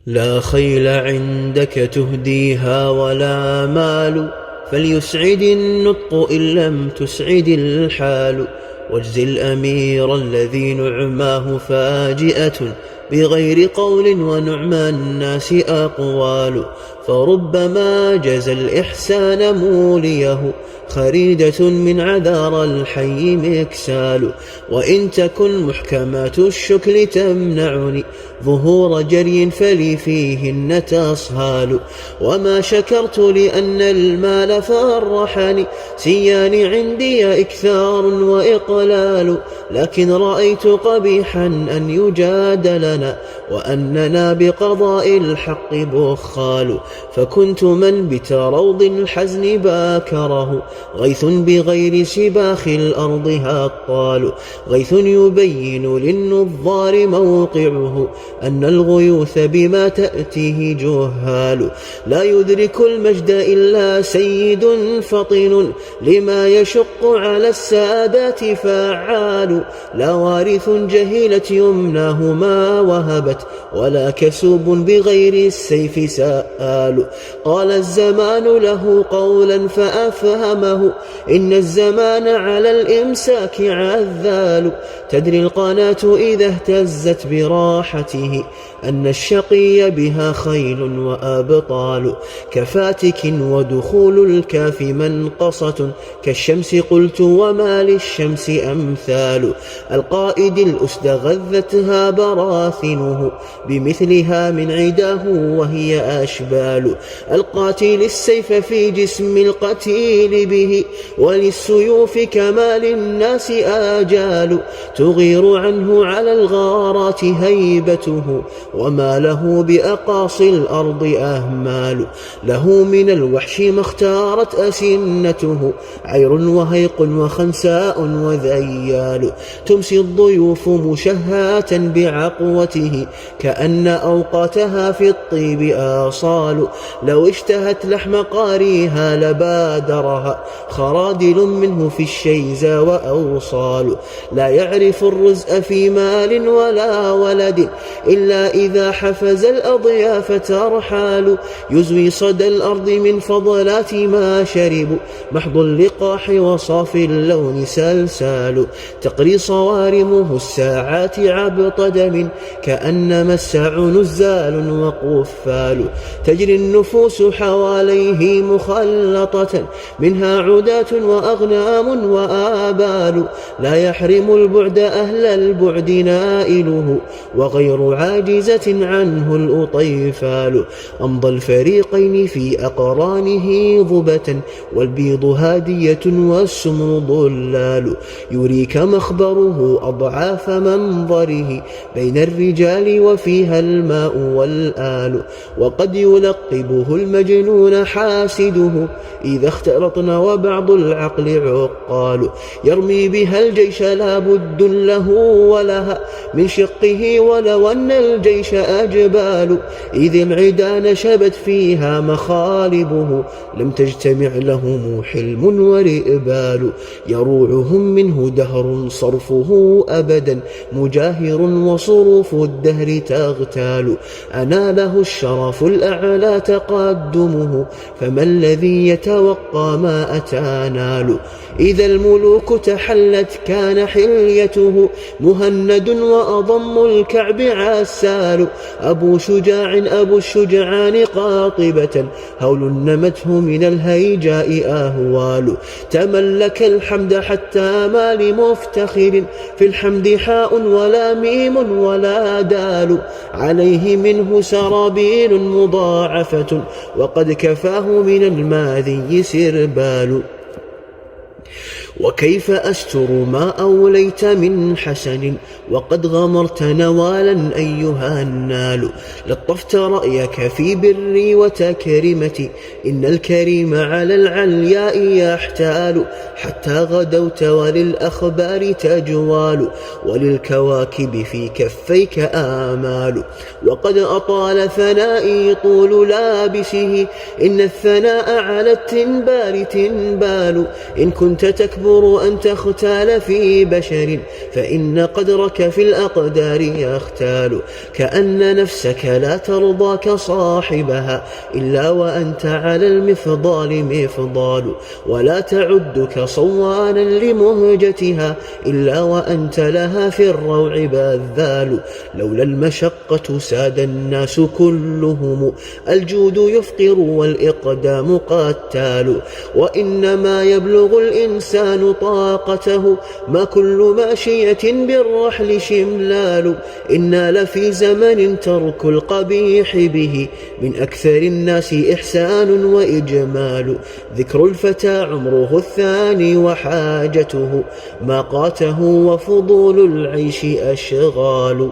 لا خيل عندك تهديها ولا مال، فليسعد النطق إن لم تسعد الحال. واجز الأمير الذي نعماه فاجئة بغير قول ونعمى الناس أقوال. فربما جزى الإحسان موليه خريدة من عذار الحي مكسال. وإن تكن محكمات الشكل تمنعني ظهور جري فلي فيهن تصهال. وما شكرت لأن المال فرحني، سيان عندي إكثار وإقلال. لكن رأيت قبيحا أن يجادلنا وأننا بقضاء الحق بخال. فكنت من بتروض الحزن باكره، غيث بغير سباخ الأرض هطال. غيث يبين للنظار موقعه أن الغيوث بما تأتيه جهال. لا يدرك المجد إلا سيد فطن، لما يشق على السادات فعال. لا وارث جهلت يمناه ما وهبت، ولا كسوب بغير السيف سآل. قال الزمان له قولا فأفهمه، إن الزمان على الإمساك عذال. تدري القناة إذا اهتزت براحته أن الشقي بها خيل وأبطال. كفاتك ودخول الكاف منقصة كالشمس، قلت وما للشمس أمثال. القائد الأسد غذتها براثنه، بمثلها من عداه وهي أشبال. القاتل السيف في جسم القتيل به، وللسيوف كما للناس آجال. تغير عنه على الغارات هيبته، وما له بأقاصي الأرض أهمال. له من الوحش ما اختارت أسنته، عير وهيق وخنساء وذيال. تمسي الضيوف مشهاة بعقوته، كأن أوقاتها في الطيب آصال. لو اشتهت لحم قاريها لبادرها، خرادل منه في الشيزى وأوصال. لا يعرف الرزء في مال ولا ولد، إلا إذا حفز الأضياف ترحال. يزوي صدى الأرض من فضلات ما شربوا، محض اللقاح وصافي اللون سلسال. تقري صوارمه الساعات عبط دم، كأنما الساع نزال وقفال. تجري النفوس حواليه مخلطة، منها عداة وأغنام وآبال. لا يحرم البعد أهل البعد نائله، وغير عاجزة عنه الأطيفال. أمضى الفريقين في أقرانه ضبة، والبيض هادية والسمر ضلال. يريك مخبره أضعاف منظره، بين الرجال وفيها الماء والآل. وقد يلقبه المجنون حاسده، إذا اختلطن وبعض العقل عقال. يرمي بها الجيش لا بد له ولها من شقه، ولو أن الجيش أجبال. إذ العدا نشبت فيها مخالبه، لم تجتمع لهم حلم ورئبال. يروعهم منه دهر صرفه أبدا، مجاهر وصروف الدهر تغتال. أناله الشرف الأعلى تقدمه، فما الذي يتوقى ما أتى نال. إذا الملوك تحلت كان حليته، مهند وأضم الكعب عسال. أبو الشجعان قاطبة، هول نمته من الهيجاء أهوال. تملك الحمد حتى ما لمفتخر، في الحمد حاء ولا ميم ولا دال. عليه منه سرابيل مضاعفة، وقد كفاه من الماذي سربال. وكيف أستر ما أوليت من حسن، وقد غمرت نوالا أيها النال. لطفت رأيك في بري وتكرمتي، إن الكريم على العلياء يحتال. حتى غدوت وللأخبار تجوال، وللكواكب في كفيك آمال. وقد أطال ثنائي طول لابسه، إن الثناء على التنبال تنبال. إن كنت تكبر تجبر أن تختال في بشر، فإن قدرك في الأقدار يختال. كأن نفسك لا ترضاك صاحبها إلا وأنت على المفضال مفضال، ولا تعدك صوانا لمهجتها إلا وأنت لها في الروع بذال. لولا المشقة ساد الناس كلهم، الجود يفقر والإقدام قتال. وإنما يبلغ الإنسان طاقته، ما كل ماشية بالرحل شملال. إنا لفي زمن ترك القبيح به من أكثر الناس إحسان وإجمال. ذكر الفتى عمره الثاني وحاجته، ما قاته وفضول العيش أشغال.